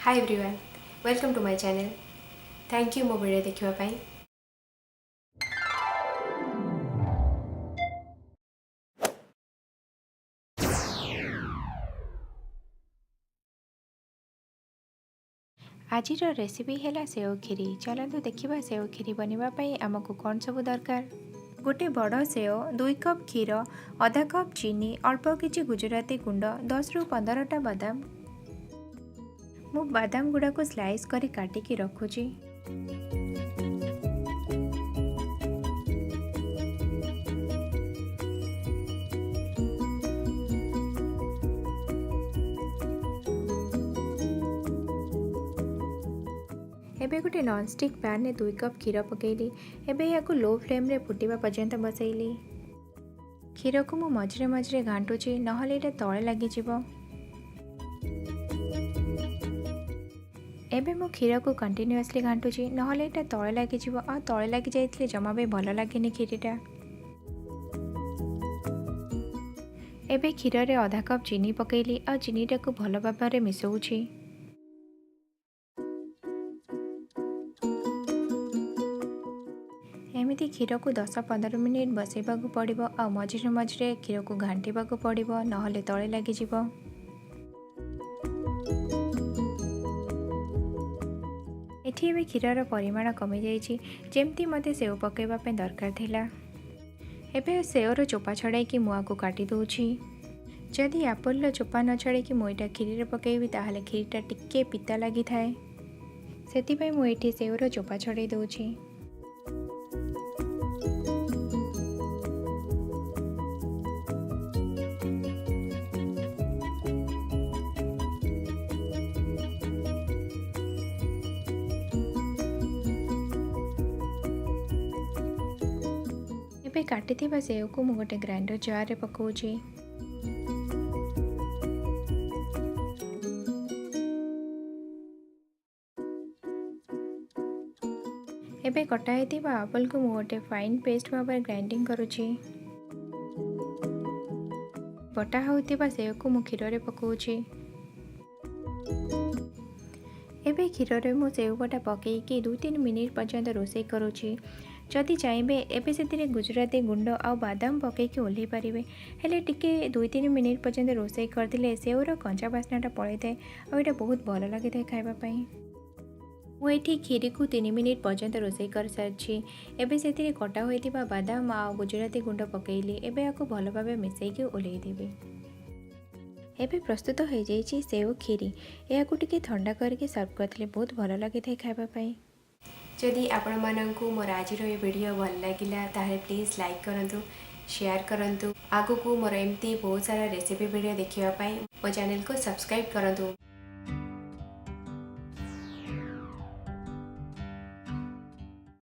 Hi everyone, welcome to my channel. Thank you मो video देखिबा पाई। आज रेसिपी है सेव खीरी। चलतु देखा सेव खीरी बनवाई आमको कौन सब दरकार। गोटे बड़ सेव, 2 कप क्षीर, आधा कप चीनी, अल्प किछि गुजराती गुंड, 10 रु 15टा बादाम। मु बादाम गुड़ा को स्लाइस करी काटिकी रखुची। एबे गोटे नॉनस्टिक पैन में 2 कप क्षीर पकेली। एबे या लो फ्लेम रे फुटिबा पर्यंत बसैली। क्षीर को मु मझे मझे घांटुची, नहले एटा तळे लागि जिवो। एबे मु क्षीर को कंटिन्यूअसली घांटुची, नहले एटा तळे लागि जिवो। आ तळे लागि जाइतले जमा भी भल लागेनी खीरीटा। एबे क्षीर रे आधा कप चीनी पकेली आ चीनीटा को भल भाबरे मिसौची। एमिति क्षीर को 10-15 मिनिट बसैबा पड़िबो आ मझिरे मझिरे क्षीर को घांटिबा पड़िबो, नहले तळे लागि जिवो। एठी एबे क्षीरर परिमाण कमी जाइछि, जेमती मते सेव पकेबा पे दरकार थिला। एबे सेवर चोपा छड़ाई कि मुआ को काटी दउछि। जदि एप्पल चोपा न छड़ाई कि मु एटा खीरी रे पकेबी ताहले खीरीटा टिके पिता लागि थाए। सेति पई मु एठी सेवर चोपा छड़ाई दउछि। एबे काटिथिबा सेव को मु गोटे ग्राइंडर जार रे पकाउछि। एबे कटा हेतिबा एप्पल को मु गोटे फाइन पेस्ट भाबरे ग्राइंडिंग करूछि। बटा होतिबा सेव को मु क्षीर रे पकाउछि। एबे क्षीर रे मु सेव बटा पकेइकी 2-3 मिनिट पर्यंत रोसई करूछि। जदि चाहिए एबे से गुजराती गुंड आ बादाम पकईकि ओल्है पारे, हेले टिके 2-3 मिनिट पर्यंत रोसई करदे सेवर कंचा बास्नाटा पड़े थाए और ये बहुत भल लगी था खावाई। मुझे खीरी को 3 मिनिट पर्यंत रोसई कर सारी। एबे से कटा होइतिबा बादाम आ गुजराती गुंड पकईली। एबे या भल भाव मिसईकि ओल्है देबी। एबे प्रस्तुत हो जाइछि सेव खीरी। या टिके ठंडा करके सर्व करथिले बहुत भल लगी था खावाई। जदि आपण माननकु मोर आजिर ये वीडियो भल लागिला ताहे प्लीज लाइक करंतु, शेयर करंतु। आगु को मोर एमती बहुत सारा रेसिपी वीडियो देखिबा पाई मो चैनल को सब्सक्राइब करंतु।